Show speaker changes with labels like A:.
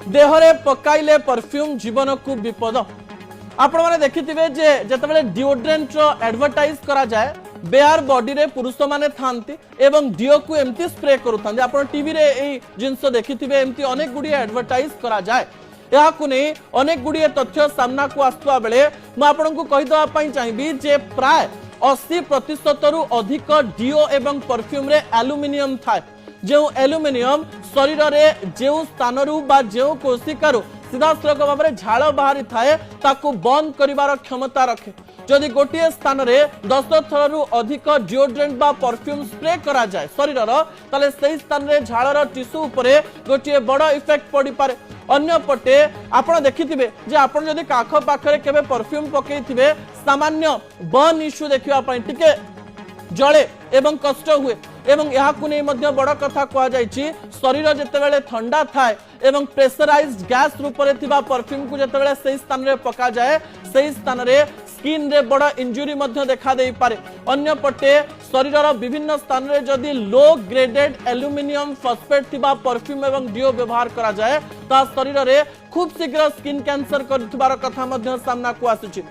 A: Dehre पकाइले perfume जीवन को विपद। आपण माने देखिथिबे जे जतबेले डिओड्रेंट रो एडवर्टाइज करा जाए बेयर बॉडी रे पुरुष माने थांती एवं डिओ को एमती स्प्रे करूथांती। आपण टीवी रे एई जिंस देखिथिबे एमती अनेक गुडी एडवर्टाइज करा जाए। या कुने अनेक गुडी तथ्य सामना को आस्तुआ बेले म आपन को कहि दवा पई चाहिबी जे प्राय 80% रु अधिक डिओ एवं परफ्यूम रे एल्युमिनियम थाए। जो एल्युमिनियम शरीर रे जो स्थान रु बा जो कोशिकार सीधासलख भाव में झाड़ बाहरी थाए ताकू बंद करिवार क्षमता रखे। जदि गोटे स्थान रे 10 थर रु अधिक डिओड्रेंट बा परफ्यूम स्प्रे करा जाए शरीर ताले सही स्थान रे झाड़र टिश्यू उपरे गोटे बड़ इफेक्ट पड़ी पारे। अन्य पटे आपण देखिथिबे जे आपण जदि काख पाखरे केबे परफ्यूम पकेइथिबे सामान्य बर्न इश्यू देखिबा पई टिके जळे एवं कष्ट हुए एवं यहा को नहीं मध्य बड़ कथा कह जायछि। शरीर जेतेबेले ठंडा थाए एवं प्रेशराइज्ड गैस रूप रे थिबा परफ्यूम को जेतेबेले सही स्थान रे पका जाए सही स्थान रे स्किन रे बड़ इंजुरी मध्य देखा दे पारे। अन्य पटे शरीर विभिन्न स्थान रे जदि लो ग्रेडेड एल्युमिनियम फॉस्फेट थिबा परफ्यूम एवं डिओ व्यवहार करा जाए ता शरीर रे खूब शीघ्र स्किन कैंसर करथिबार कथा मध्य सामना को आसुछि।